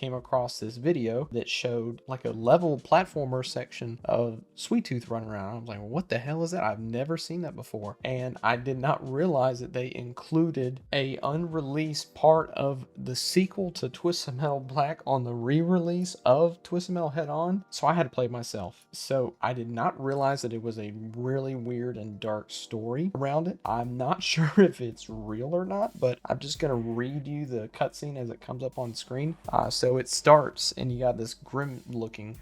came across this video that showed like a level platformer section of Sweet Tooth running around. I was like, what the hell is that? I've never seen that before. And I did not realize that they included a unreleased part of the sequel to Twisted Metal Black on the re-release of Twisted Metal Head On. So I had to play it myself. So I did not realize that it was a really weird and dark story around it. I'm not sure if it's real or not, but I'm just gonna read you the cutscene as it comes up on screen. So it starts, and you got this grim looking,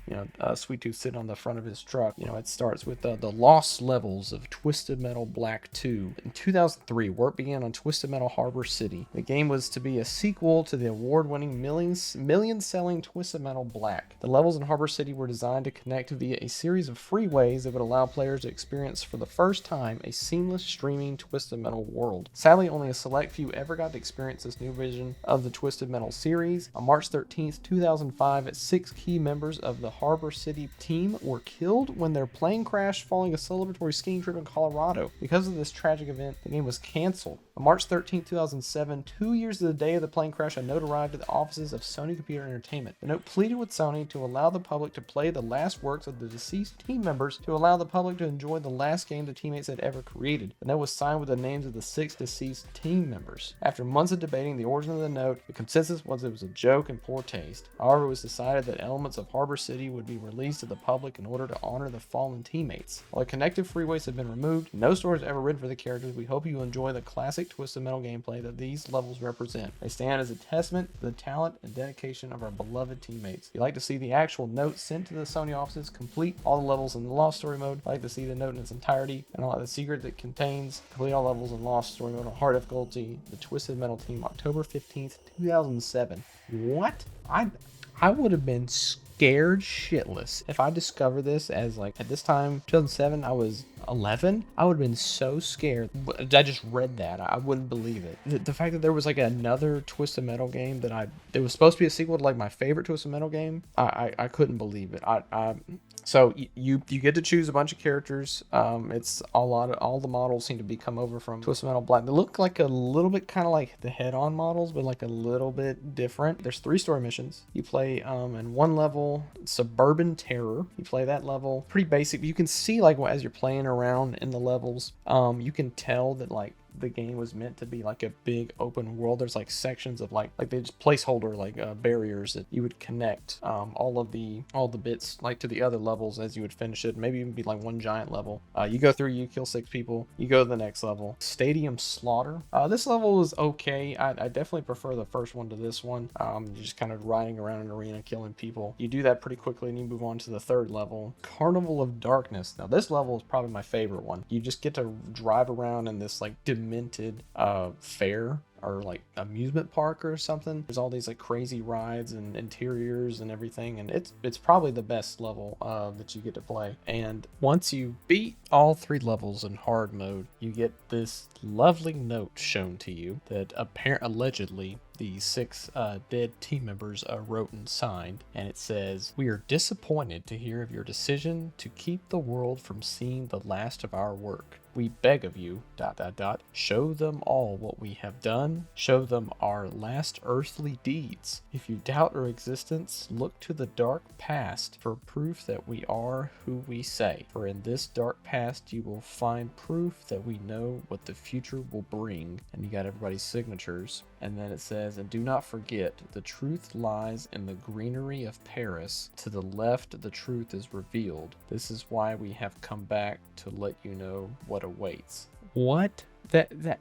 Sweet Tooth sitting on the front of his truck. It starts with the lost levels of Twisted Metal Black 2. In 2003, work began on Twisted Metal Harbor City. The game was to be a sequel to the award-winning million-selling Twisted Metal Black. The levels in Harbor City were designed to connect via a series of freeways that would allow players to experience for the first time a seamless streaming Twisted Metal world. Sadly, only a select few ever got to experience this new vision of the Twisted Metal series. On March 13th, 2005, 6 key members of the Harbor City team were killed when their plane crashed following a celebratory skiing trip in Colorado. Because of this tragic event, the game was canceled. On March 13th, 2007, 2 years to the day of the plane crash, a note arrived at the offices of Sony Computer Entertainment. The note pleaded with Sony to allow the public to play the last works of the deceased team members, to allow the public to enjoy the last game the teammates had ever created. The note was signed with the names of the 6 deceased team members. After months of debating the origin of the note, the consensus was it was a joke and poor taste. However, it was decided that elements of Harbor City would be released to the public in order to honor the fallen teammates. While the connective freeways have been removed, no stories ever written for the characters, we hope you enjoy the classic Twisted Metal gameplay that these levels represent. They stand as a testament to the talent and dedication of our beloved teammates. If you'd like to see the actual note sent to the Sony offices, complete all the levels in the Lost Story mode. I'd like to see the note in its entirety, and the secret that contains, complete all levels in Lost Story mode on hard difficulty. The Twisted Metal team, October 15th, 2007. What? I would have been scared shitless if I discovered this as, like, at this time, 2007, I was 11. I would have been so scared. I just read that. I wouldn't believe it. The fact that there was like another Twisted Metal game it was supposed to be a sequel to like my favorite Twisted Metal game. I couldn't believe it. So you get to choose a bunch of characters. It's all the models seem to come over from Twisted Metal Black. They look like a little bit kind of like the head-on models, but like a little bit different. There's 3 story missions. You play in one level, Suburban Terror. You play that level, pretty basic. You can see like as you're playing around in the levels, you can tell that like the game was meant to be like a big open world. There's like sections of like they just placeholder barriers that you would connect all the bits like to the other levels as you would finish it. Maybe even be like one giant level. You go through, you kill 6 people, you go to the next level. Stadium Slaughter. This level is okay. I definitely prefer the first one to this one. You're just kind of riding around an arena killing people. You do that pretty quickly and you move on to the 3rd level, Carnival of Darkness. Now this level is probably my favorite one. You just get to drive around in this like demented fair or like amusement park or something. There's all these like crazy rides and interiors and everything, and it's probably the best level that you get to play. And once you beat all 3 levels in hard mode, you get this lovely note shown to you that allegedly the 6 dead team members wrote and signed, and it says, "We are disappointed to hear of your decision to keep the world from seeing the last of our work. We beg of you, ... show them all what we have done. Show them our last earthly deeds. If you doubt our existence, look to the dark past for proof that we are who we say. For in this dark past you will find proof that we know what the future will bring." And you got everybody's signatures. And then it says, "And do not forget, the truth lies in the greenery of Paris. To the left, the truth is revealed. This is why we have come back to let you know what awaits." What? That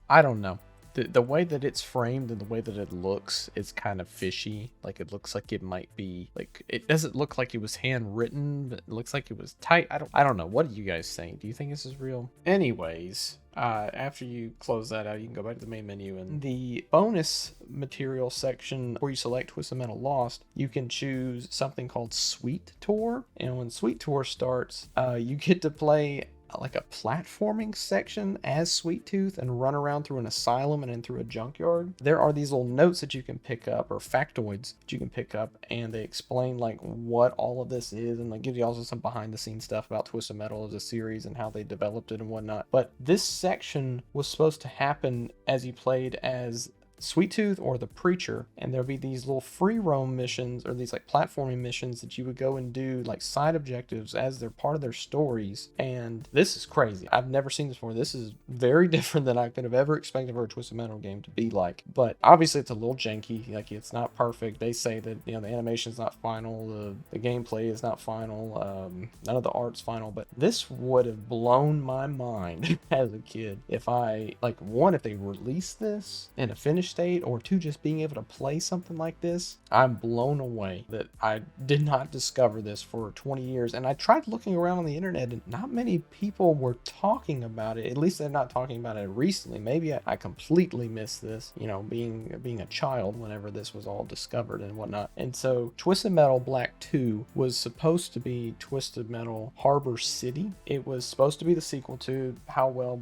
I don't know. The way that it's framed and the way that it looks is kind of fishy. Like it looks like it might be like, it doesn't look like it was handwritten, but it looks like it was typed. I don't know. What do you guys think? Do you think this is real? Anyways, after you close that out, you can go back to the main menu, and the bonus material section where you select Twisted Metal Lost, you can choose something called Sweet Tour. And when Sweet Tour starts, you get to play like a platforming section as Sweet Tooth and run around through an asylum and then through a junkyard. There are these little notes that you can pick up, or factoids that you can pick up, and they explain like what all of this is, and like give you also some behind the scenes stuff about Twisted Metal as a series and how they developed it and whatnot. But this section was supposed to happen as you played as Sweet Tooth or the Preacher, and there'll be these little free roam missions, or these like platforming missions that you would go and do like side objectives as they're part of their stories. And this is crazy. I've never seen this before. This is very different than I could have ever expected for a Twisted Metal game to be like. But obviously it's a little janky. Like, it's not perfect. They say that, you know, the animation's not final, the gameplay is not final, none of the art's final. But this would have blown my mind as a kid if I, like, one, if they released this in a finished state, or two, just being able to play something like this. I'm blown away that I did not discover this for 20 years. And I tried looking around on the internet, and not many people were talking about it. At least they're not talking about it recently. Maybe I completely missed this, you know, being a child whenever this was all discovered and whatnot. And so Twisted Metal Black 2 was supposed to be Twisted Metal Harbor City. It was supposed to be the sequel to how well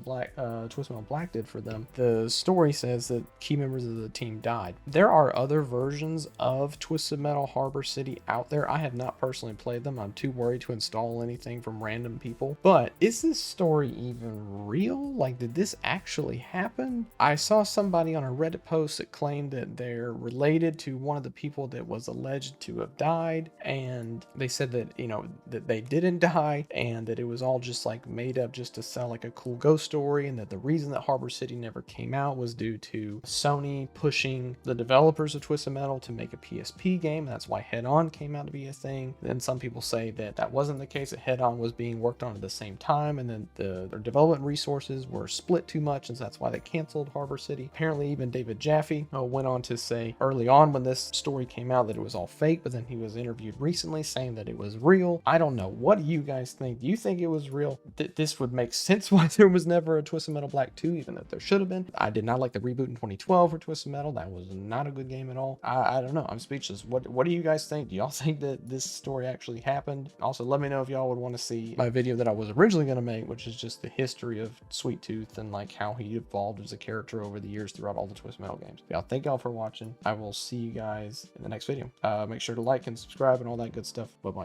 Twisted Metal Black did for them. The story says that key members of the team died. There are other versions of Twisted Metal Harbor City out there. I have not personally played them. I'm too worried to install anything from random people. But is this story even real? Like, did this actually happen? I saw somebody on a Reddit post that claimed that they're related to one of the people that was alleged to have died, and they said that, you know, that they didn't die, and that it was all just like made up just to sell like a cool ghost story, and that the reason that Harbor City never came out was due to Sony pushing the developers of Twisted Metal to make a PSP game. That's why Head On came out to be a thing. Then some people say that that wasn't the case, that Head On was being worked on at the same time, and then their development resources were split too much, and so that's why they canceled Harbor City. Apparently even David Jaffe went on to say early on when this story came out that it was all fake, but then he was interviewed recently saying that it was real. I don't know. What do you guys think? Do you think it was real? This would make sense why there was never a Twisted Metal Black 2, even if there should have been. I did not like the reboot in 2012 for Twisted Metal. That was not a good game at all. I don't know. I'm speechless. What do you guys think? Do y'all think that this story actually happened? Also, let me know if y'all would want to see my video that I was originally going to make, which is just the history of Sweet Tooth and like how he evolved as a character over the years throughout all the Twisted Metal games. Y'all, thank y'all for watching. I will see you guys in the next video. Make sure to like and subscribe and all that good stuff. Bye bye.